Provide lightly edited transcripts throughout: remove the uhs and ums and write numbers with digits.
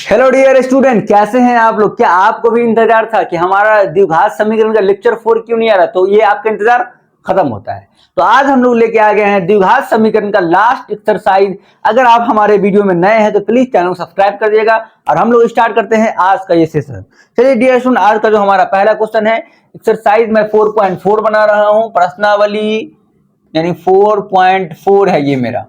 Hello dear student, कैसे हैं आप लोग। क्या आपको भी इंतजार था कि हमारा द्विघात समीकरण का लेक्चर 4 क्यों नहीं आ रहा? तो ये आपका इंतजार खत्म होता है। तो आज हम लोग लेके आ गए हैं द्विघात समीकरण का लास्ट एक्सरसाइज। अगर आप हमारे वीडियो में नए हैं तो प्लीज चैनल को सब्सक्राइब कर दिएगा और हम लोग स्टार्ट करते हैं आज का ये सेशन। चलिए डियर स्टूडेंट, आज का जो हमारा पहला क्वेश्चन है एक्सरसाइज में 4.4 बना रहा हूं, प्रश्नावली यानी 4.4 है ये मेरा।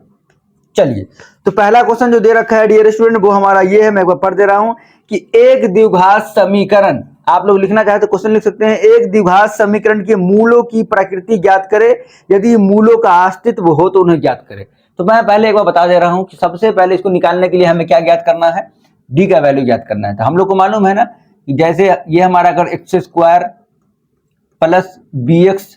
चलिए, तो पहला क्वेश्चन जो दे रखा है डियर स्टूडेंट वो हमारा ये है, मैं एक बार पढ़ दे रहा हूं कि एक द्विघात समीकरण, आप लोग लिखना चाहे तो क्वेश्चन लिख सकते हैं, एक द्विघात समीकरण के मूलों की प्रकृति ज्ञात करे, यदि मूलों का अस्तित्व हो तो उन्हें ज्ञात करे। तो मैं पहले एक बार बता दे रहा हूं कि सबसे पहले इसको निकालने के लिए हमें क्या ज्ञात करना है, डी का वैल्यू ज्ञात करना है। तो हम लोग को मालूम है ना कि जैसे ये हमारा अगर x square plus b x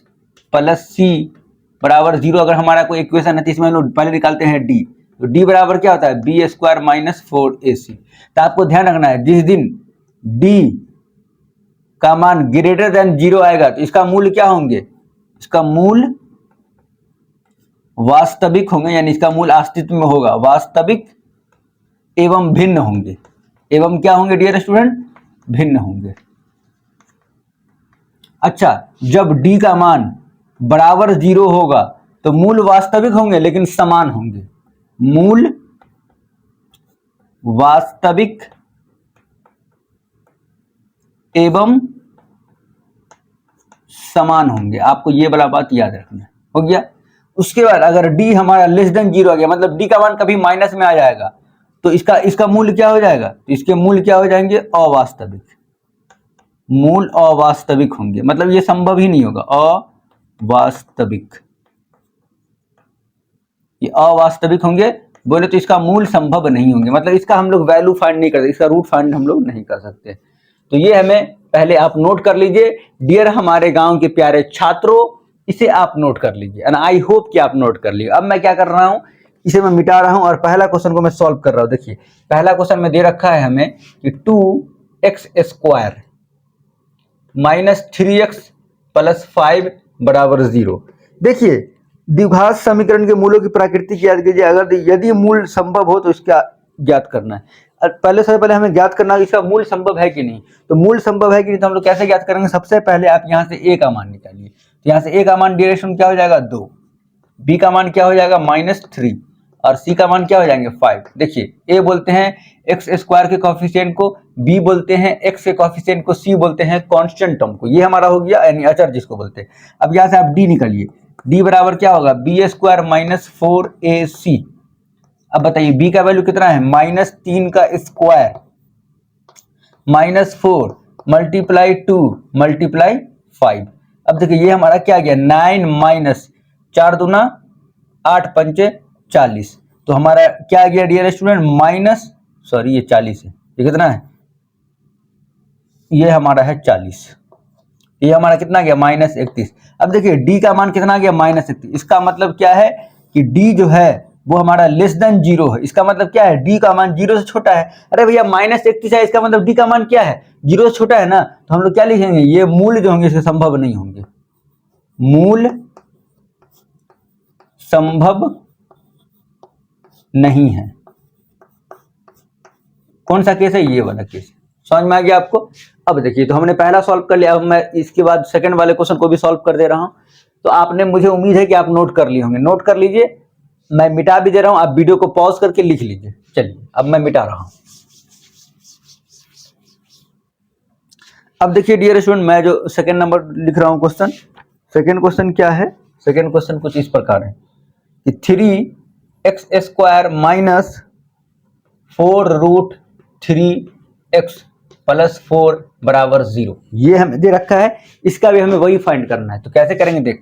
plus c बराबर 0 अगर हमारा कोई इक्वेशन है तो इसमें हम लोग पहले निकालते हैं डी। तो डी बराबर क्या होता है, बी स्क्वायर माइनस 4ac। तो आपको ध्यान रखना है जिस दिन डी का मान ग्रेटर देन 0 आएगा तो इसका मूल क्या होंगे, इसका मूल वास्तविक होंगे, यानी इसका मूल अस्तित्व में होगा, वास्तविक एवं भिन्न होंगे। एवं क्या होंगे डियर स्टूडेंट, भिन्न होंगे। अच्छा, जब डी का मान बराबर 0 होगा तो मूल वास्तविक होंगे लेकिन समान होंगे, मूल वास्तविक एवं समान होंगे। आपको ये वाला बात याद रखना है, हो गया। उसके बाद अगर डी हमारा लेस देन 0 आ गया, मतलब डी का मान कभी माइनस में आ जाएगा तो इसका मूल्य क्या हो जाएगा, तो इसके मूल्य क्या हो जाएंगे, अवास्तविक। मूल अवास्तविक होंगे, मतलब ये संभव ही नहीं होगा, अवास्तविक, ये अवास्तविक होंगे बोले तो इसका मूल संभव नहीं होंगे, मतलब इसका हम लोग वैल्यू फाइंड नहीं करते, इसका रूट फाइंड हम लोग नहीं कर सकते। तो ये हमें पहले आप नोट कर लीजिए डियर हमारे गांव के प्यारे छात्रों, इसे आप नोट कर लीजिए एंड आई होप कि आप नोट कर लीजिए। अब मैं क्या कर रहा हूं, इसे मैं मिटा रहा हूं और पहला क्वेश्चन को मैं सॉल्व कर रहा हूं। देखिए पहला क्वेश्चन में दे रखा है हमें कि 2x square minus 3x plus 5 बराबर 0। देखिए द्विघात समीकरण के मूलों की प्रकृति ज्ञात कीजिए, अगर यदि मूल संभव हो तो इसका ज्ञात करना है। पहले सबसे पहले हमें ज्ञात करना है इसका मूल संभव है कि नहीं। तो मूल संभव है कि नहीं तो हम लोग कैसे ज्ञात करेंगे, सबसे पहले आप यहाँ से a का मान निकालिए। तो यहाँ से a का मान डायरेक्शन क्या हो जाएगा 2, b का मान क्या हो जाएगा -3 और c का मान क्या हो जाएंगे 5। देखिए a बोलते हैं एक्स स्क्वायर के कोफिशिएंट को, b बोलते हैं x के कोफिशिएंट को, c बोलते हैं कांस्टेंट टर्म को। ये हमारा हो गया यानी अचर जिसको बोलते हैं। अब यहाँ से आप d निकालिए, d बराबर क्या होगा, बी स्क्वायर माइनस 4ac। अब बताइए b का वैल्यू कितना है, -3 का स्क्वायर -4 मल्टीप्लाई 2 मल्टीप्लाई 5। अब देखिए ये हमारा क्या गया, 9 माइनस 4 दूना 8 पंचे 40। तो हमारा क्या गया डियर स्टूडेंट, ये 40 है, ये कितना है, ये हमारा है 40, ये हमारा कितना गया -31। अब देखिए डी का मान कितना गया -31। इसका मतलब क्या है कि डी जो है वो हमारा लेस देन 0 है। इसका मतलब क्या है, डी का मान 0 से छोटा है। अरे भैया -31 है, इसका मतलब डी का मान क्या है, 0 से छोटा है ना। तो हम लोग क्या लिखेंगे, ये मूल जो होंगे इसके संभव नहीं होंगे, मूल संभव नहीं है। कौन सा केस है, ये वाला केस। समझ में आ गया आपको। अब देखिए तो हमने पहला सॉल्व कर लिया, अब मैं इसके बाद सेकंड वाले क्वेश्चन को भी सॉल्व कर दे रहा हूं। तो आपने, मुझे उम्मीद है कि आप नोट कर लिए होंगे, नोट कर लीजिए, मैं मिटा भी दे रहा हूं, आप वीडियो को पॉज करके लिख लीजिए। चलिए अब मैं मिटा रहा हूं। अब देखिए डियर स्टूडेंट, मैं जो सेकंड नंबर लिख रहा हूं क्वेश्चन, सेकंड क्वेश्चन क्या है, सेकंड क्वेश्चन कुछ इस प्रकार है कि 3x square minus 4√3x plus 4 बराबर 0, ये हमें दे रखा है। इसका भी हमें वही फाइंड करना है। तो कैसे करेंगे, देख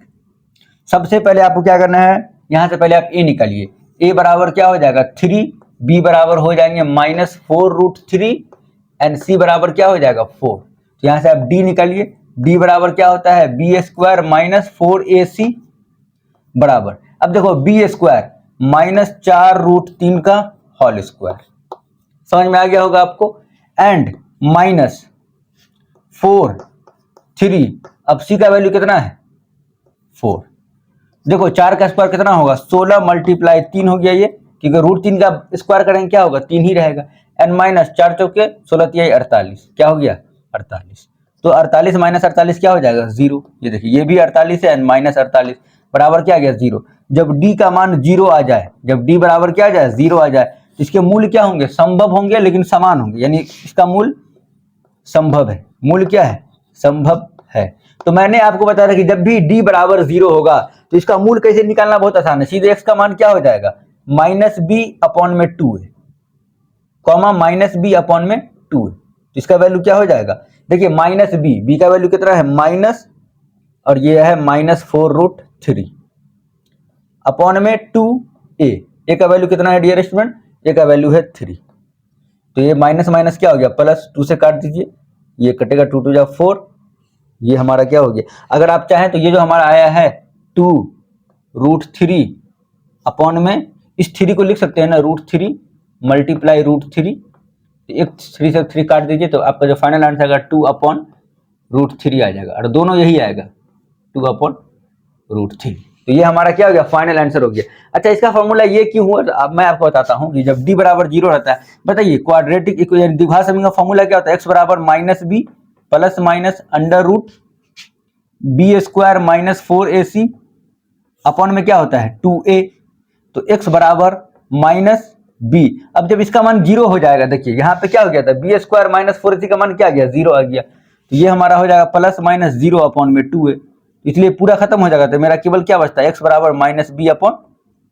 सबसे पहले आपको क्या करना है, यहां से पहले आप a निकालिए। a बराबर क्या हो जाएगा 3, b बराबर हो जाएंगे -4√3 एंड c बराबर क्या हो जाएगा 4। तो यहां से आप d निकालिए, d बराबर क्या होता है, बी स्क्वायर माइनस 4ac बराबर, अब देखो बी स्क्वायर -4√3 का होल स्क्वायर, समझ में आ गया होगा आपको, एंड -4 3। अब c का वैल्यू कितना है 4। देखो 4 का स्क्वायर कितना होगा 16 मल्टीप्लाई 3 हो गया ये, क्योंकि √3 का स्क्वायर करेंगे क्या होगा 3 ही रहेगा, एन माइनस 4 चौके 16 तिहाई 48, क्या हो गया 48। तो 48 माइनस 48 क्या हो जाएगा 0। ये देखिए ये भी 48 है, एन माइनस 48 बराबर क्या आ गया 0। जब डी का मान 0 आ जाए, जब डी बराबर क्या आ जाए 0 आ जाए, इसके मूल क्या होंगे संभव होंगे लेकिन समान होंगे, यानी इसका मूल संभव है, मूल क्या है संभव है। तो मैंने आपको बताया था कि जब भी डी बराबर 0 होगा तो इसका मूल कैसे निकालना बहुत आसान है, सीधे एक्स का मान क्या हो जाएगा माइनस बी अपॉन में 2 है, कॉमा माइनस बी अपॉन में 2 है, तो इसका वैल्यू क्या हो जाएगा, देखिए माइनस बी का वैल्यू कितना है माइनस, और ये है -4√3 अपॉन में 2a का वैल्यू कितना है डियर स्टूडेंट, ए का वैल्यू है 3। तो ये माइनस माइनस क्या हो गया प्लस, 2 से काट दीजिए, ये कटेगा 2 2 जा 4, ये हमारा क्या हो गया। अगर आप चाहें तो ये जो हमारा आया है 2√3 अपॉन में इस 3 को लिख सकते हैं ना √3 मल्टीप्लाई √3, एक 3 से 3 काट दीजिए तो आपका जो फाइनल आंसर आएगा 2/√3 आ जाएगा, और दोनों यही आएगा 2/√3। तो ये हमारा क्या हो गया फाइनल आंसर हो गया। अच्छा इसका फॉर्मूला ये क्यों हुआ, अब मैं आपको बताता हूँ कि जब डी बराबर 0 रहता है, बताइए क्वाड्रेटिक इक्वेशन द्विघात समीकरण का फॉर्मूला क्या होता है, एक्स बराबर minus b plus minus under root b square minus 4ac upon में क्या होता है 2a, तो x बराबर माइनस बी। अब जब इसका मान 0 हो जाएगा, देखिए यहाँ पे क्या हो गया था बी स्क्वायर माइनस 4ac का मान क्या आ गया 0 आ गया, तो ये हमारा हो जाएगा प्लस माइनस 0 अपॉन में 2a, इसलिए पूरा खत्म हो जाएगा, तो मेरा केवल क्या बचता है x बराबर माइनस बी अपॉन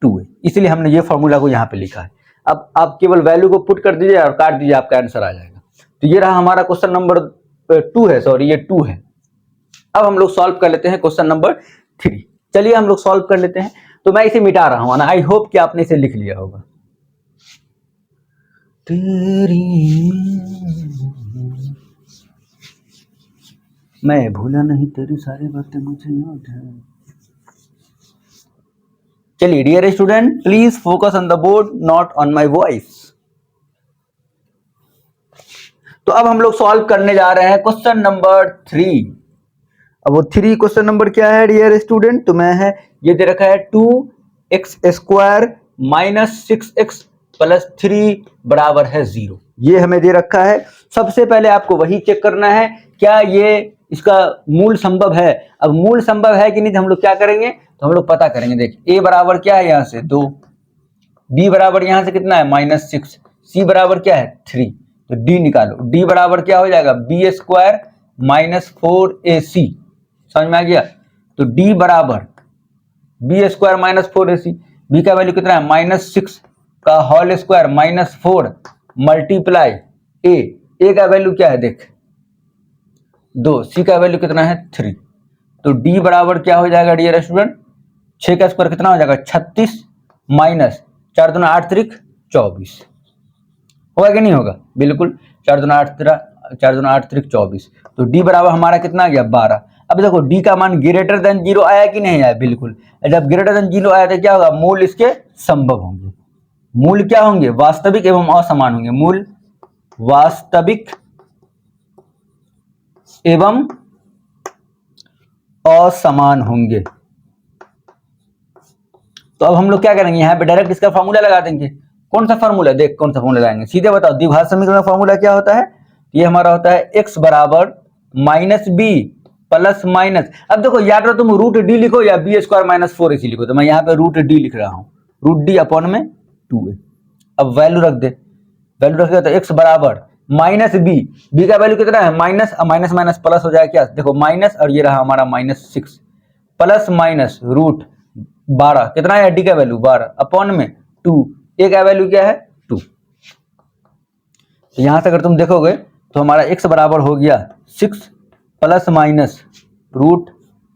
2a, इसलिए हमने ये फॉर्मूला को यहाँ पे लिखा है। अब आप केवल वैल्यू को पुट कर दीजिए और काट दीजिए, आपका आंसर आ जाएगा। तो ये रहा हमारा क्वेश्चन नंबर 2 है, सॉरी ये 2 है। अब हम लोग सॉल्व कर लेते हैं क्वेश्चन नंबर 3। चलिए हम लोग सॉल्व कर लेते हैं। तो मैं इसे मिटा रहा हूं ना, आई होप कि आपने इसे लिख लिया होगा। मैं भूला नहीं तेरी सारी बातें मुझे याद है। चलिए dear student please focus on the board not on my voice. तो अब हम लोग सॉल्व करने जा रहे हैं क्वेश्चन नंबर 3। अब वो 3 क्वेश्चन नंबर क्या है डियर स्टूडेंट, तो मैं है ये दे रखा है 2x² माइनस 6x प्लस 3 बराबर है 0, ये हमें दे रखा है। सबसे पहले आपको वही चेक करना है क्या ये इसका मूल संभव है। अब मूल संभव है कि नहीं, तो हम लोग क्या करेंगे, तो हम लोग पता करेंगे। देखिए a बराबर क्या है यहाँ से 2, b बराबर यहाँ से कितना है -6, c बराबर क्या है 3, तो d निकालो। d बराबर क्या हो जाएगा b² माइनस 4ac, समझ में आ गया। तो d बराबर b² माइनस 4ac, b का वैल्यू कितना है -6 का whole square minus 4 multiply a का वैल्यू क्या है देख 2, c का वैल्यू कितना है 3, तो d बराबर क्या हो जाएगा डियर स्टूडेंट 6 का स्क्वायर कितना हो जाएगा 36 माइनस 4 दूना 8 त्रिक 24, होगा कि नहीं होगा, बिल्कुल 4 दूना 8 त्रिक 24, तो d बराबर हमारा कितना आ गया 12। अब देखो d का मान ग्रेटर देन 0 आया कि नहीं आया, बिल्कुल। जब ग्रेटर देन 0 आया तो क्या होगा मूल इसके संभव होंगे। मूल क्या होंगे वास्तविक एवं असमान होंगे, मूल वास्तविक एवं असमान होंगे। तो अब हम लोग क्या करेंगे यहाँ पे डायरेक्ट इसका फॉर्मूला लगा देंगे। कौन सा फॉर्मूला, देख कौन सा फॉर्मूला लगाएंगे, सीधे बताओ। द्विघात समीकरण का फॉर्मूला क्या होता है, ये हमारा होता है x बराबर माइनस बी प्लस माइनस, अब देखो या तो तुम रूट डी लिखो या b² माइनस 4ac लिखो, तो मैं यहाँ पे रूट डी लिख रहा हूँ, रूट डी अपॉन में 2a। अब वैल्यू रख दे, वैल्यू रख दे तो x बराबर माइनस बी का वैल्यू कितना है माइनस, माइनस माइनस प्लस हो जाएगा क्या, देखो माइनस, और ये रहा हमारा -6 प्लस माइनस रूट 12 कितना है डी का वैल्यू 12 अपॉन में 2, ए का वैल्यू क्या है 2। तो यहां से अगर तुम देखोगे तो हमारा x बराबर हो गया 6 प्लस माइनस रूट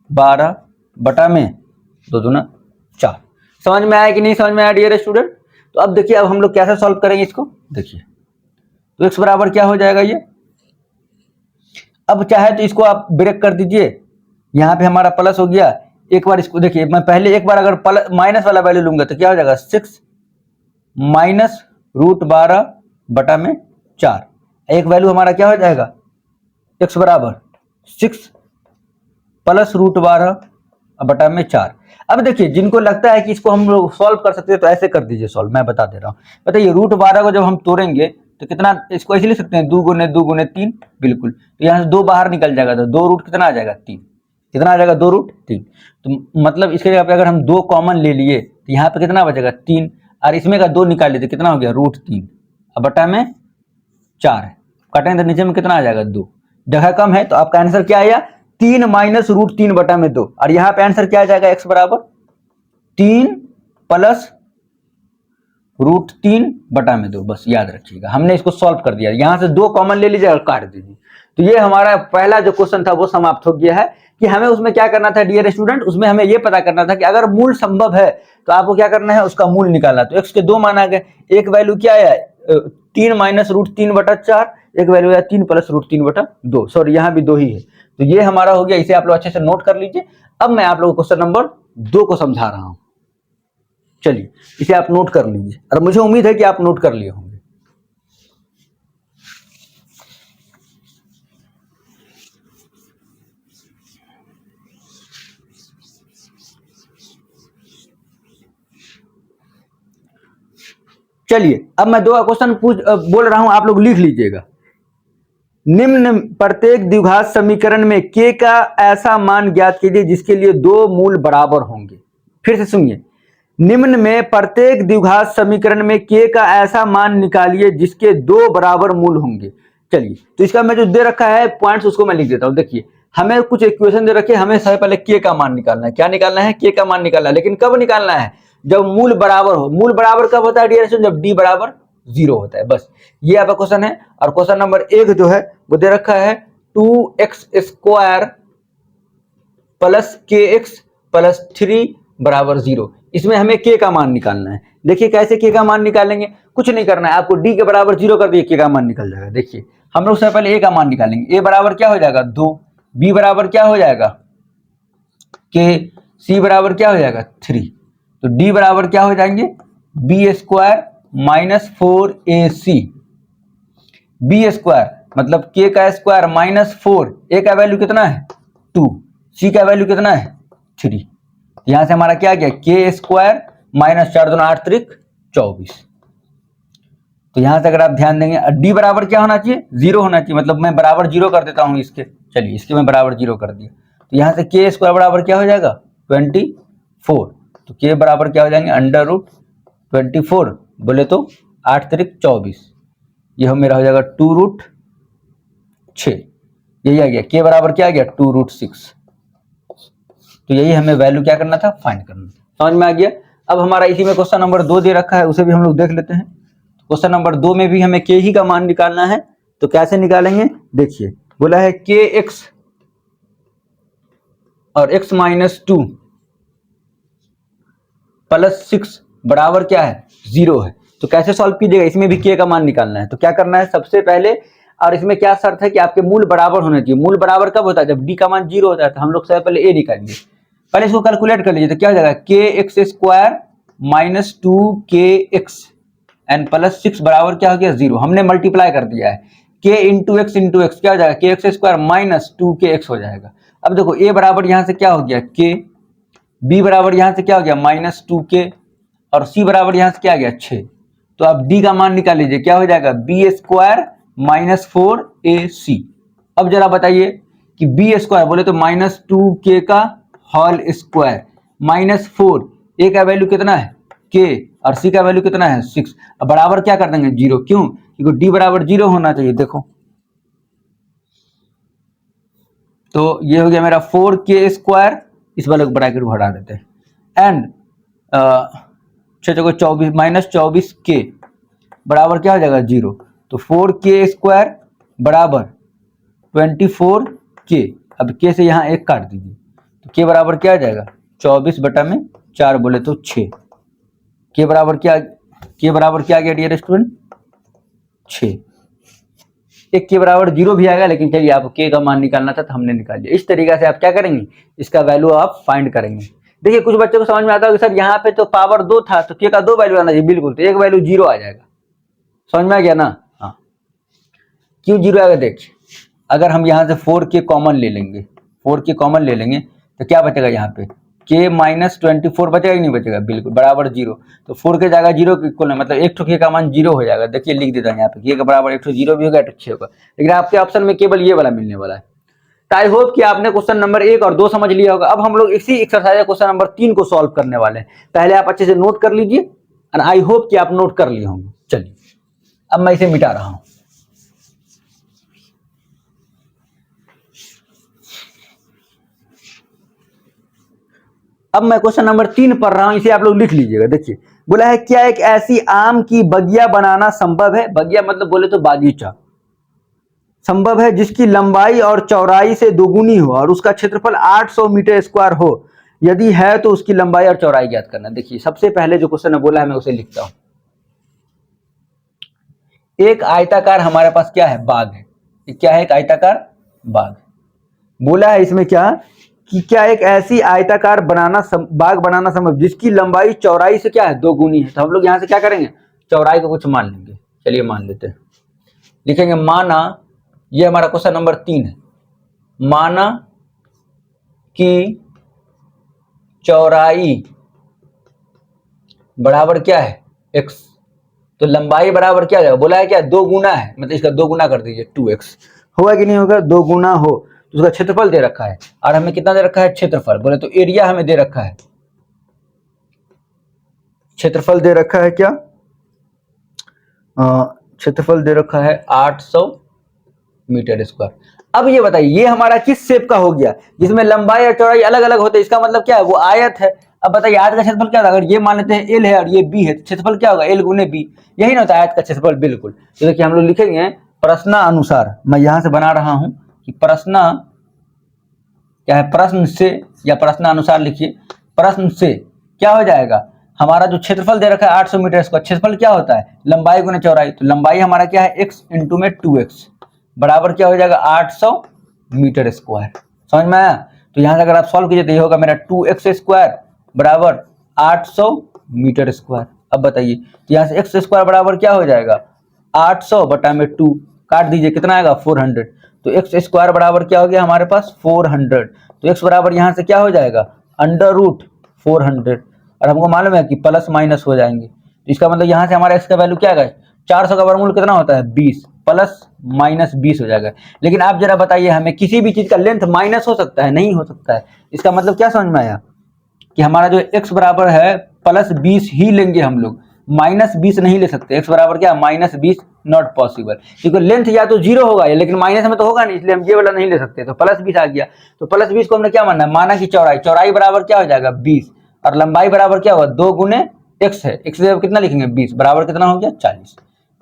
12 बटा में 2 दूना 4। समझ में आया कि नहीं समझ में आया डियर स्टूडेंट। तो अब देखिए अब हम लोग कैसे सॉल्व करेंगे इसको, देखिए तो x बराबर क्या हो जाएगा ये, अब चाहे तो इसको आप ब्रेक कर दीजिए, यहाँ पे हमारा प्लस हो गया। एक बार इसको देखिए, मैं पहले एक बार अगर माइनस वाला वैल्यू लूंगा तो क्या हो जाएगा 6 माइनस रूट 12 बटा में 4, एक वैल्यू हमारा क्या हो जाएगा x बराबर 6 प्लस रूट 12 बटा में 4। अब देखिए जिनको लगता है कि इसको हम लोग सॉल्व कर सकते हैं तो ऐसे कर दीजिए सॉल्व, मैं बता दे रहा हूँ। बताइए रूट 12 को जब हम तोड़ेंगे तो कितना, इसको ऐसे लिख सकते हैं 2 गुने 3, बिल्कुल। तो यहाँ से 2 बाहर निकल जाएगा, तो 2 रूट कितना आ जाएगा 3, कितना आ जाएगा 2 रूट 3। तो मतलब इसके जगह पे अगर हम 2 कॉमन ले लिए तो यहाँ पे कितना बचेगा 3, और इसमें का 2 निकाल लिए तो कितना हो गया √3, अब बटा में 4 है, काटेंगे तो नीचे में कितना आ जाएगा 2, जगह कम है तो आपका आंसर क्या आया 3 माइनस √3 बटा में 2, और यहाँ पे आंसर क्या आ जाएगा x बराबर 3 प्लस √3 बटा में 2। बस याद रखिएगा, हमने इसको सॉल्व कर दिया, यहां से 2 कॉमन ले लीजिए और काट दीजिए। तो ये हमारा पहला जो क्वेश्चन था वो समाप्त हो गया है कि हमें उसमें क्या करना था डियर स्टूडेंट, उसमें हमें ये पता करना था कि अगर मूल संभव है तो आपको क्या करना है, उसका मूल निकालना। तो x के 2 मान आ गए, एक वैल्यू क्या आया 3 माइनस √3 बटा 4, एक वैल्यू आया 3 प्लस √3 बटा 2, सॉरी यहाँ भी 2 ही है। तो ये हमारा हो गया, इसे आप लोग अच्छे से नोट कर लीजिए। अब मैं आप लोगों को क्वेश्चन नंबर 2 को समझा रहा हूं, चलिए इसे आप नोट कर लीजिए, और मुझे उम्मीद है कि आप नोट कर लिए होंगे। चलिए अब मैं 2 क्वेश्चन बोल रहा हूं, आप लोग लिख लीजिएगा। निम्न प्रत्येक द्विघात समीकरण में k का ऐसा मान ज्ञात कीजिए जिसके लिए 2 मूल बराबर होंगे। फिर से सुनिए, निम्न में प्रत्येक द्विघात समीकरण में k का ऐसा मान निकालिए जिसके 2 बराबर मूल होंगे। चलिए तो इसका मैं जो दे रखा है पॉइंट्स उसको मैं लिख देता हूं। देखिए हमें कुछ इक्वेशन दे रखे, हमें सबसे पहले k का मान निकालना है। क्या निकालना है? k का मान निकालना है, लेकिन कब निकालना है? जब मूल बराबर हो। मूल बराबर कब होता है डियर स्टूडेंट? जब d बराबर 0 होता है। बस ये आपका क्वेश्चन है। और क्वेश्चन नंबर 1 जो है वो दे रखा है 2x² प्लस kx प्लस 3 बराबर 0। इसमें हमें k का मान निकालना है। देखिए कैसे k का मान निकालेंगे, कुछ नहीं करना है आपको, d के बराबर 0 कर दिए, k का मान निकल जाएगा। देखिए हम लोग सबसे पहले a का मान निकालेंगे। a बराबर क्या हो जाएगा 2, b बराबर क्या हो जाएगा k, c बराबर क्या हो जाएगा 3, तो d बराबर क्या हो जाएंगे b² माइनस 4ac। b² मतलब k का स्क्वायर माइनस 4, a का वैल्यू कितना है 2, c का वैल्यू कितना है 3। यहां से हमारा क्या गया k² माइनस 4 दूना 8 त्रिक 24। तो यहां से अगर आप ध्यान देंगे d बराबर क्या होना चाहिए 0 होना चाहिए, मतलब मैं बराबर 0 कर देता हूं इसके। चलिए इसके मैं बराबर 0 कर दिया, तो यहां से k² बराबर क्या हो जाएगा 24। तो k बराबर क्या हो जाएंगे √24, बोले तो 8 त्रिक 24, यह मेरा हो जाएगा 2√6। यही आ गया k बराबर क्या आ गया 2√6। तो यही हमें वैल्यू क्या करना था, फाइंड करना था। समझ में आ गया। अब हमारा इसी में क्वेश्चन नंबर 2 दे रखा है, उसे भी हम लोग देख लेते हैं। क्वेश्चन नंबर 2 में भी हमें k ही का मान निकालना है। तो कैसे निकालेंगे, देखिए बोला है kx और x माइनस 2 प्लस 6 बराबर क्या है 0 है। तो कैसे सॉल्व कीजिएगा, इसमें भी k का मान निकालना है। तो क्या करना है सबसे पहले, और इसमें क्या शर्त है कि आपके मूल बराबर होने चाहिए। मूल बराबर कब होता है, जब d का मान 0 होता है। तो हम लोग सबसे पहले a निकालेंगे, पहले इसको कैलकुलेट कर लीजिए। तो क्या हो जाएगा kx² minus 2kx and plus 6 बराबर क्या हो गया 0। हमने मल्टीप्लाई कर दिया है, k इंटू एक्स क्या हो जाएगा kx² माइनस 2kx हो जाएगा। अब देखो a बराबर यहां से क्या हो गया k, b बराबर यहां से क्या हो गया माइनस 2k, और c बराबर यहां से क्या आ गया 6। तो अब d का मान निकाल लीजिए, क्या हो जाएगा b² माइनस 4ac। अब जरा बताइए कि b² बोले तो माइनस 2k का होल स्क्वायर माइनस 4, a का वैल्यू कितना है k और c का वैल्यू कितना है 6। अब बराबर क्या कर देंगे 0, क्यों, क्योंकि d बराबर 0 होना चाहिए। देखो तो ये हो गया मेरा 4k², इस वाले को ब्रैकेट को हटा देते हैं, एंड 24 माइनस 24k बराबर क्या हो जाएगा 0। तो 4k² बराबर 24k, अब k से यहाँ 1 काट दीजिए, तो k बराबर क्या आ जाएगा 24 बटा में 4 बोले तो 6। k बराबर क्या आ गया डियर स्टूडेंट 6। एक के बराबर 0 भी आएगा, लेकिन चलिए आपको k का मान निकालना था तो हमने निकाल लिया। इस तरीके से आप क्या करेंगे, इसका वैल्यू आप फाइंड करेंगे। देखिए कुछ बच्चों को समझ में आता है कि सर यहाँ पे तो पावर 2 था तो k का 2 वैल्यू आना चाहिए, बिल्कुल, तो एक वैल्यू 0 आ जाएगा। समझ में आ गया ना। हाँ, क्यों 0 आएगा, देखिए अगर हम यहाँ से 4k कॉमन ले लेंगे, 4k कॉमन ले लेंगे तो क्या बचेगा यहाँ पे k माइनस 24 बचेगा कि नहीं बचेगा, बिल्कुल बराबर 0। तो 4 के जगह 0 के इक्वल है, मतलब एक ठो k का मान 0 हो जाएगा। देखिए लिख देता हूँ यहाँ पे, k का बराबर एक ठो 0 भी होगा, एक ठो 6 होगा, लेकिन आपके ऑप्शन में केवल ये वाला मिलने वाला है। तो आई होप कि आपने क्वेश्चन नंबर 1 और 2 समझ लिया होगा। अब हम लोग इसी एक्सरसाइज क्वेश्चन नंबर 3 को सॉल्व करने वाले हैं। पहले आप अच्छे से नोट कर लीजिए, और आई होप कि आप नोट कर लिए होंगे। चलिए अब मैं इसे मिटा रहा हूं। अब मैं क्वेश्चन नंबर 3 पढ़ रहा हूं, इसे आप लोग लिख लीजिएगा। देखिए बोला है, क्या एक ऐसी आम की बगिया बनाना संभव है, बगिया मतलब बोले तो बागीचा, संभव है जिसकी लंबाई और चौड़ाई से दोगुनी हो और उसका क्षेत्रफल 800 मीटर स्क्वायर हो। यदि है तो उसकी लंबाई और चौड़ाई ज्ञात करना। देखिए सबसे पहले जो क्वेश्चन है बोला है, मैं उसे लिखता हूं। एक आयताकार हमारे पास क्या है, बाग है। क्या है, एक आयताकार बाग। बोला है इसमें क्या कि क्या एक ऐसी आयताकार बाग बनाना संभव जिसकी लंबाई चौड़ाई से क्या है, दोगुनी है। तो हम लोग यहां से क्या करेंगे, चौड़ाई को कुछ मान लेंगे। चलिए मान लेते हैं, लिखेंगे माना, ये हमारा क्वेश्चन नंबर 3 है। माना कि चौड़ाई बराबर क्या है, x, तो लंबाई बराबर क्या जाएगा, बोला है क्या, 2 गुना है, मतलब इसका 2 गुना कर दीजिए, 2x होगा कि नहीं होगा, 2 गुना हो। तो उसका क्षेत्रफल दे रखा है, और हमें कितना दे रखा है, क्षेत्रफल। बोले तो एरिया हमें दे रखा है, क्षेत्रफल दे रखा है क्या, क्षेत्रफल दे रखा है 800 मीटर स्क्वायर। अब ये बताइए, ये हमारा किस शेप का हो गया, जिसमें लंबाई और चौड़ाई अलग अलग होते हैं। इसका मतलब क्या है, वो आयत है। अब बताइए आयत का क्षेत्रफल क्या होगा, अगर ये मान लेते हैं एल है और ये बी है, तो क्षेत्रफल क्या होगा, एल गुने बी। यही ना होता है आयत का क्षेत्रफल, बिल्कुल। तो देखिए हम लोग लिखेंगे प्रश्न अनुसार, मैं यहां से बना रहा हूं कि प्रश्न क्या है, प्रश्न से या प्रश्न अनुसार लिखिए। प्रश्न से क्या हो जाएगा, हमारा जो क्षेत्रफल दे रखा है 800 मीटर स्क्वायर, क्षेत्रफल क्या होता है, लंबाई गुने चौड़ाई। तो लंबाई हमारा क्या है, x इंटू में 2x बराबर क्या हो जाएगा, 800 मीटर स्क्वायर। समझ में आया। तो यहां से अगर आप सॉल्व कीजिए तो ये होगा मेरा 2x स्क्वायर बराबर 800 मीटर स्क्वायर। अब बताइए, तो यहां से x स्क्वायर बराबर क्या हो जाएगा, 800 बटा में 2 काट दीजिए, कितना आएगा, 400। तो x स्क्वायर बराबर क्या हो गया हमारे पास, 400। तो x बराबर यहां से क्या हो जाएगा, अंडर रूट 400। और हमको मालूम है कि प्लस माइनस हो जाएंगे, तो इसका मतलब यहां से हमारा x का वैल्यू क्या है, 400 का वर्गमूल कितना होता है, 20, प्लस माइनस 20 हो जाएगा। लेकिन आप जरा बताइए, हमें किसी भी चीज का लेंथ माइनस हो सकता है, नहीं हो सकता है। इसका मतलब क्या समझ में आया कि हमारा जो x बराबर है प्लस 20 ही लेंगे हम लोग, माइनस 20 नहीं ले सकते। x बराबर क्या, माइनस 20 नॉट पॉसिबल, क्योंकि लेंथ या तो 0 होगा लेकिन माइनस में तो होगा नहीं, इसलिए हम ये वाला नहीं ले सकते। तो प्लस 20 आ गया। तो प्लस 20 को हमने क्या माना, माना कि चौड़ाई बराबर क्या हो जाएगा, 20, और लंबाई बराबर क्या होगा, 2 गुने x है, x कितना लिखेंगे, 20 बराबर कितना हो गया,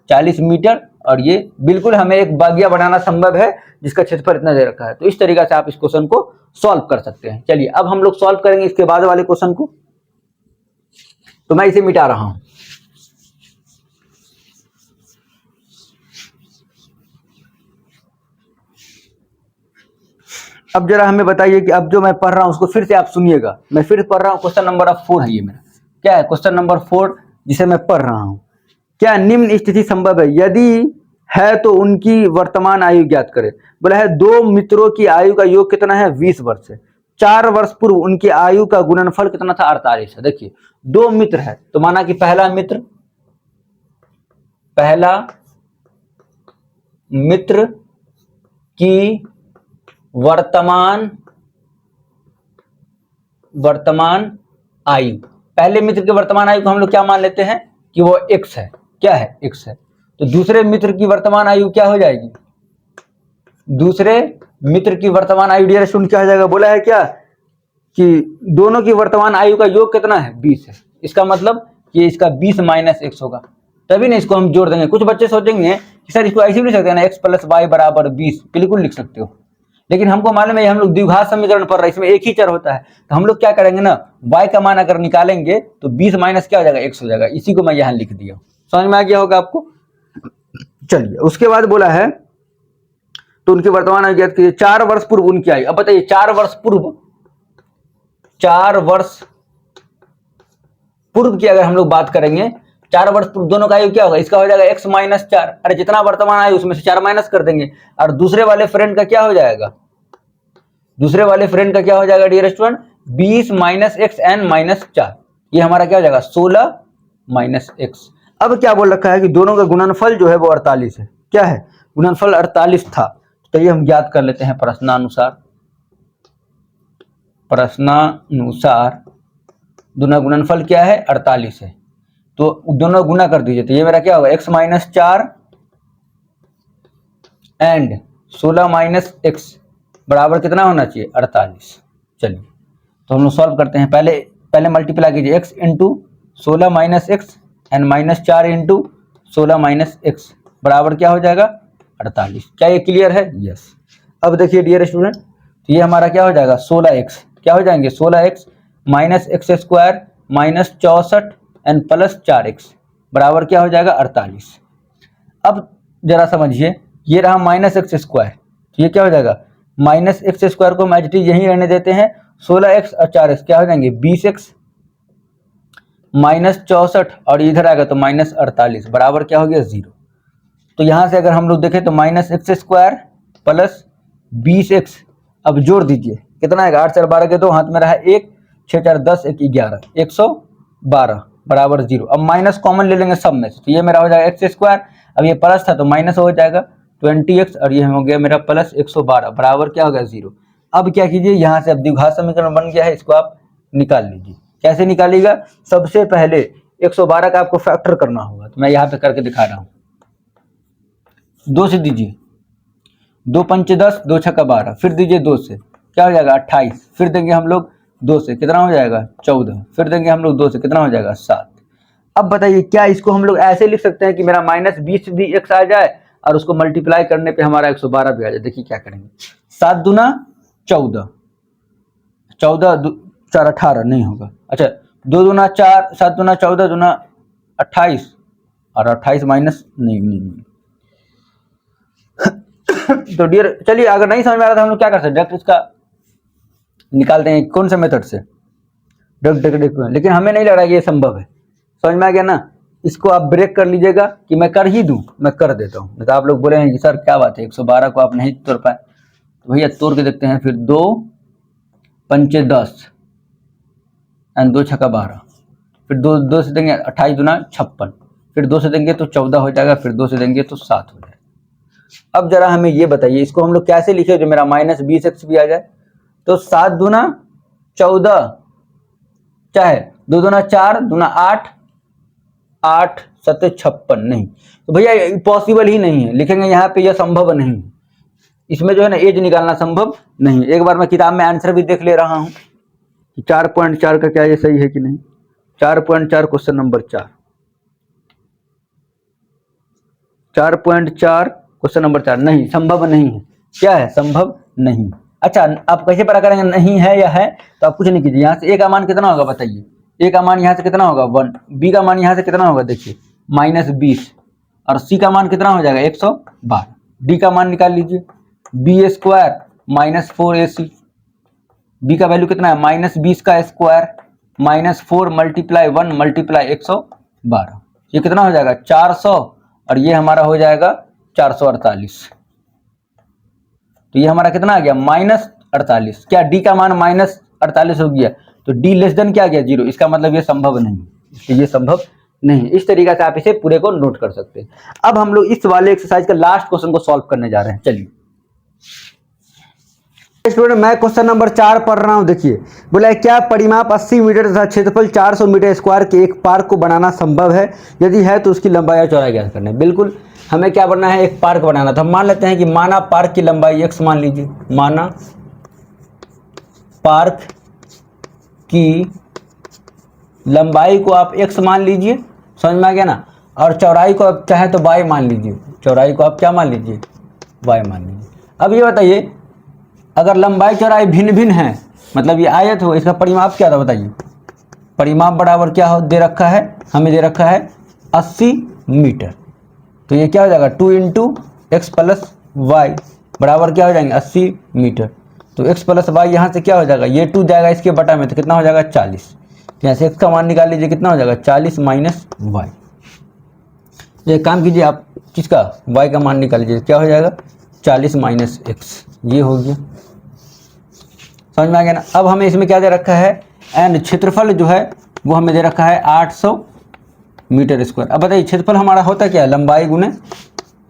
40 मीटर। और ये बिल्कुल हमें एक बागिया बनाना संभव है जिसका क्षेत्रफल इतना दे रखा है। तो इस तरीके से आप इस क्वेश्चन को सॉल्व कर सकते हैं। चलिए अब हम लोग सॉल्व करेंगे इसके बाद वाले क्वेश्चन को। तो मैं इसे मिटा रहा हूं। अब जरा हमें बताइए कि अब जो मैं पढ़ रहा हूं उसको फिर से आप सुनिएगा। मैं फिर पढ़ रहा हूं, क्वेश्चन नंबर 4 है ये मेरा। क्या है, क्वेश्चन नंबर 4 जिसे मैं पढ़ रहा हूं। क्या निम्न स्थिति संभव है, यदि है तो उनकी वर्तमान आयु ज्ञात करें। बोला है 2 मित्रों की आयु का योग कितना है, 20 वर्ष है। 4 वर्ष पूर्व उनकी आयु का गुणनफल कितना था, 48 है। देखिए 2 मित्र है, तो माना कि पहला मित्र की वर्तमान आयु, पहले मित्र की वर्तमान आयु को हम लोग क्या मान लेते हैं कि वो x है। क्या है, x है। तो दूसरे मित्र की वर्तमान आयु क्या हो जाएगी, दूसरे मित्र की वर्तमान आयु डियर स्टूडेंट क्या हो जाएगा, बोला है क्या कि दोनों की वर्तमान आयु का योग कितना है, 20 है। इसका मतलब कि इसका 20 माइनस x होगा, तभी ना इसको हम जोड़ देंगे। कुछ बच्चे सोचेंगे कि सर इसको ऐसे भी लिख सकते हैं ना, x प्लस वाई बराबर 20, बिल्कुल लिख सकते हो। लेकिन हमको मालूम है हम लोग द्विघात समीकरण पढ़ रहे हैं, इसमें एक ही चर होता है। तो हम लोग क्या करेंगे ना, y का मान अगर निकालेंगे तो 20 माइनस क्या हो जाएगा, x हो जाएगा। इसी को मैं यहां लिख दिया, समझ में आ गया होगा आपको। चलिए उसके बाद बोला है तो उनकी वर्तमान आयु ज्ञात कीजिए। 4 वर्ष पूर्व उनकी आयु। अब बताइए 4 वर्ष पूर्व की अगर हम लोग बात करेंगे, 4 वर्ष पूर्व दोनों का आयु क्या होगा, इसका हो जाएगा x माइनस 4। अरे जितना वर्तमान आयु उसमें से 4 माइनस कर देंगे। और दूसरे वाले फ्रेंड का क्या हो जाएगा, dear student, 20 minus x n minus 4, ये हमारा क्या हो जाएगा 16 माइनस एक्स। अब क्या बोल रखा है कि दोनों का गुणनफल जो है वो 48 है। क्या है, गुणनफल 48 था, तो ये हम ज्ञात कर लेते हैं प्रश्नानुसार। प्रश्नानुसार दोनों गुणनफल क्या है 48 है, तो दोनों गुना कर दीजिए, तो ये मेरा क्या होगा x minus 4 and 16 minus x बराबर कितना होना चाहिए 48। चलिए तो हम लोग सॉल्व करते हैं। पहले मल्टीप्लाई कीजिए x into 16 minus x and minus 4 into 16 minus x बराबर क्या हो जाएगा 48। क्या ये क्लियर है? यस। अब देखिए डियर स्टूडेंट, तो ये हमारा क्या हो जाएगा 16x, क्या हो जाएंगे 16x minus x square minus 64 and plus 4x बराबर क्या हो जाएगा 48। अब जरा समझिए, ये रहा माइनस एक्स स्क्वायर, तो ये क्या हो जाएगा माइनस एक्स स्क्वायर को हम एज इट इज यहीं रहने देते हैं। 16x और 4x क्या हो जाएंगे 20x माइनस 64 और इधर आएगा तो माइनस 48 बराबर क्या हो गया 0। तो यहां से अगर हम लोग देखें तो minus x square plus 20x, अब जोड़ दीजिए कितना आएगा 8 4 12 के 2 हाथ में रहा 1 6 4 10 1 11 112 बराबर 0। अब माइनस कॉमन ले लेंगे सब में से, तो ये मेरा हो जाएगा एक्स स्क्वायर, अब ये प्लस था तो माइनस हो जाएगा 20x और ये हो गया मेरा प्लस 112 बराबर क्या हो गया 0। अब क्या कीजिए, यहाँ से अब द्विघात समीकरण बन गया है, इसको आप निकाल लीजिए। कैसे निकालिएगा, सबसे पहले 112 का आपको फैक्टर करना होगा, तो मैं यहाँ पे करके दिखा रहा हूँ। 2 से दीजिए, 2 पंचे 10 2 छक्का 12, फिर दीजिए 2 से क्या हो जाएगा 28, फिर देंगे हम लोग 2 से कितना हो जाएगा 14, फिर देंगे हम लोग 2 से कितना हो जाएगा 7। अब बताइए क्या इसको हम लोग ऐसे लिख सकते हैं कि मेरा माइनस 20 भी x आ जाए और उसको मल्टीप्लाई करने पे हमारा 112 भी आ जाए। देखिए क्या करेंगे, 7 दूना 14, 14 4 18 नहीं होगा, अच्छा 2 दूना 4, 7 दूना 14 दूना 28 और 28 माइनस नहीं। तो डियर चलिए, अगर नहीं समझ में आ रहा था हम लोग क्या कर सकते हैं, डायरेक्ट इसका निकालते हैं कौन सा मेथड से, डायरेक्ट। लेकिन हमें नहीं लग रहा है कि ये संभव है। समझ में आ गया ना, इसको आप ब्रेक कर लीजिएगा कि मैं कर ही दूं, मैं कर देता हूं। तो आप लोग बोले हैं कि सर क्या बात है 112 को आप नहीं तोड़ पाए, तो भैया तोड़ के देखते हैं। फिर 2 पंचे 10 एंड 2 छक्का 12, फिर 2 से देंगे 28 दूना 56, फिर 2 से देंगे तो 14 हो जाएगा, फिर 2 से देंगे तो 7 हो जाएगा। अब जरा हमें ये बताइए इसको हम लोग कैसे लिखे जो मेरा माइनस 20x भी आ जाए। तो 7 दूना 14 चाहे 2 दूना 4 दूना 8 8 7 56 नहीं, तो भैया पॉसिबल ही नहीं है, लिखेंगे यहाँ पे यह संभव नहीं है, इसमें जो है ना एज निकालना संभव नहीं। एक बार मैं किताब में आंसर भी देख ले रहा हूँ कि 4.4 का क्या ये सही है कि नहीं। 4.4 क्वेश्चन नंबर 4.4 क्वेश्चन नंबर 4 नहीं, संभव नहीं है। क्या है, संभव नहीं। अच्छा आप कैसे पता करेंगे नहीं है या है, तो आप कुछ नहीं कीजिए, यहाँ से ए का मान कितना होगा बताइए, ए का मान यहाँ से कितना होगा 1, बी का मान यहाँ से कितना होगा देखिए माइनस 20 और सी का मान कितना हो जाएगा 112, डी का मान निकाल लीजिए b square minus 4ac, b का वैल्यू कितना है माइनस 20 का स्क्वायर माइनस 4 मल्टीप्लाई 1 मल्टीप्लाई 112, ये कितना हो जाएगा 400 और ये हमारा हो जाएगा 448। तो ये हमारा कितना आ गया माइनस 48। क्या डी का मान माइनस 48 हो गया, तो डी लेस देन क्या आ गया 0, इसका मतलब ये संभव नहीं, इसलिए ये संभव नहीं। इस तरीके से आप इसे पूरे को नोट कर सकते हैं। अब हम लोग इस वाले एक्सरसाइज का लास्ट क्वेश्चन को सॉल्व करने जा रहे हैं। चलिए स्टूडेंट, मैं क्वेश्चन नंबर 4 पढ़ रहा हूं। देखिए बोला है क्या परिमाप 80 मीटर तथा क्षेत्रफल 400 मीटर स्क्वायर के एक पार्क को बनाना संभव है, यदि है तो उसकी लंबाई और चौड़ाई ज्ञात करना है। बिल्कुल हमें क्या बनना है, एक पार्क बनाना था। मान लेते हैं कि माना पार्क की लंबाई x मान लीजिए, माना पार्क की लंबाई को आप x मान लीजिए, समझ में आ गया ना, और चौड़ाई को आप चाहे तो y मान लीजिए, चौड़ाई को आप क्या मान लीजिए y मान लीजिए। अब ये बताइए अगर लंबाई चौड़ाई भिन्न भिन्न है, मतलब ये आयत हो, इसका परिमाप क्या था बताइए। परिमाप बराबर क्या हो दे रखा है, हमें दे रखा है 80 मीटर, तो ये क्या हो जाएगा 2 इंटू एक्स प्लस वाई बराबर क्या हो जाएंगे 80 मीटर। तो x प्लस वाई यहाँ से क्या हो जाएगा, ये 2 जाएगा इसके बटा में, तो कितना हो जाएगा 40। तो यहाँ से x का मान निकाल लीजिए, कितना हो जाएगा 40 माइनस वाई। ये काम कीजिए आप, किसका y का मान निकाल लीजिए, क्या हो जाएगा 40 माइनस एक्स, ये हो गया। समझ में आ गया ना। अब हमें इसमें क्या दे रखा है, एंड क्षेत्रफल जो है वो हमें दे रखा है 800 मीटर स्क्वायर। अब बताइए क्षेत्रफल हमारा होता क्या है, लंबाई गुने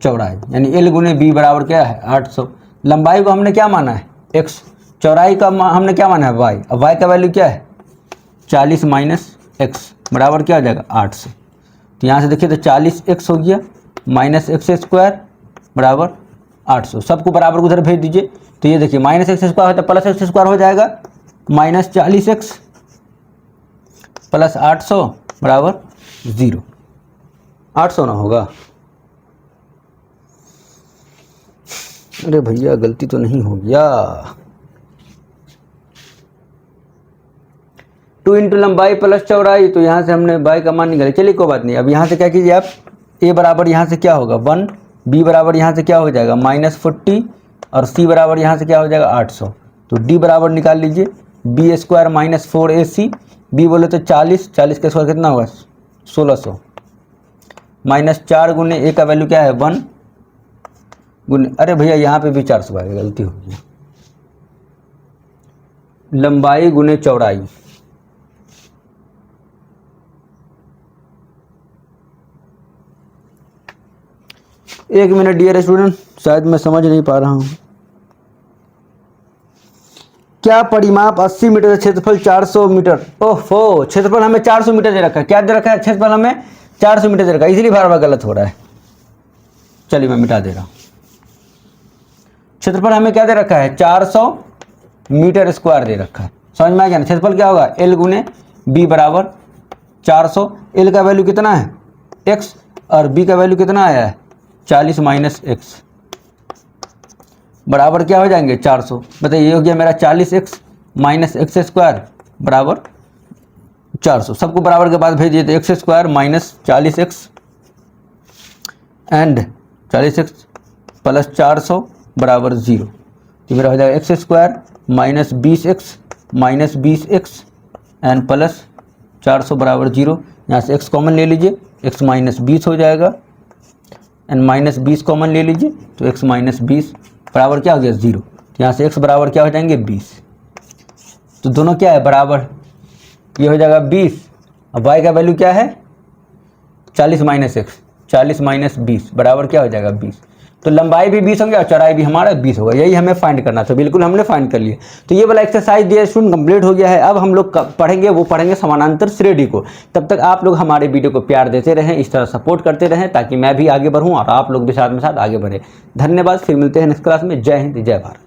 चौड़ाई, यानी एल गुने बी बराबर क्या है 800। लंबाई को हमने क्या माना है x, चौड़ाई का हमने क्या माना है y। अब y का वैल्यू क्या है 40 माइनस एक्स बराबर क्या हो जाएगा 800। तो यहाँ से देखिए तो 40x हो गया माइनस एक्स स्क्वायर बराबर 800। सबको बराबर उधर भेज दीजिए। तो ये देखिए माइनस एक्स स्क्वायर होता है प्लस एक्स स्क्वायर हो जाएगा, माइनस 40x प्लस 800 बराबर 0। 800 ना होगा, अरे भैया गलती तो नहीं हो गया। 2 इंटू लंबाई प्लस चौड़ाई, तो यहाँ से हमने बाई का मान निकाला। चलिए कोई बात नहीं। अब यहाँ से क्या कीजिए आप, a बराबर यहाँ से क्या होगा 1, b बराबर यहाँ से क्या हो जाएगा -40 और c बराबर यहाँ से क्या हो जाएगा 800। तो d बराबर निकाल लीजिए, b square minus 4ac, b बोले तो 40 का स्क्वायर कितना होगा 1600 माइनस 4 गुने a का वैल्यू क्या है 1 गुने, अरे भैया यहाँ पे भी 400 आएगा, गलती हो गई। लंबाई गुने चौड़ाई, एक मिनट डियर स्टूडेंट, शायद मैं समझ नहीं पा रहा हूँ। क्या परिमाप 80 मीटर, क्षेत्रफल 400 मीटर। ओहो, क्षेत्रफल हमें 400 मीटर दे रखा है। क्या दे रखा है, क्षेत्रफल हमें 400 मीटर दे रखा है, इसीलिए बार बार गलत हो रहा है। चलिए मैं मिटा दे रहा हूँ। क्षेत्रफल हमें क्या दे रखा है 400 मीटर स्क्वायर दे रखा है। समझ में आ गया ना। क्षेत्रफल क्या होगा एल गुने बी बराबर 400। एल का वैल्यू कितना है x और b का वैल्यू कितना आया है 40 माइनस एक्स बराबर क्या हो जाएंगे 400। बताइए ये हो गया मेरा 40x माइनस एक्स स्क्वायर बराबर 400। सबको बराबर के बाद भेजिए तो x square minus 40x and 40x plus 400 बराबर 0। तो मेरा हो जाएगा x square minus 20x and plus 400 बराबर 0। यहाँ से x कॉमन ले लीजिए, x माइनस 20 हो जाएगा एंड माइनस 20 कॉमन ले लीजिए तो x माइनस 20 बराबर क्या हो गया 0। तो यहाँ से x बराबर क्या हो जाएंगे 20। तो दोनों क्या है बराबर, ये हो जाएगा 20। अब y का वैल्यू क्या है 40 माइनस एक्स, 40 माइनस 20 बराबर क्या हो जाएगा 20। तो लंबाई भी 20 होंगे और चौड़ाई भी हमारा 20 होगा। यही हमें फाइंड करना था, बिल्कुल हमने फाइंड कर लिया। तो ये वाला एक्सरसाइज दिया स्टूडेंट कंप्लीट हो गया है। अब हम लोग पढ़ेंगे समानांतर श्रेणी को। तब तक आप लोग हमारे वीडियो को प्यार देते रहें, इस तरह सपोर्ट करते रहें ताकि मैं भी आगे बढ़ूँ और आप लोग भी साथ में साथ आगे बढ़े। धन्यवाद, फिर मिलते हैं नेक्स्ट क्लास में। जय हिंद, जय भारत।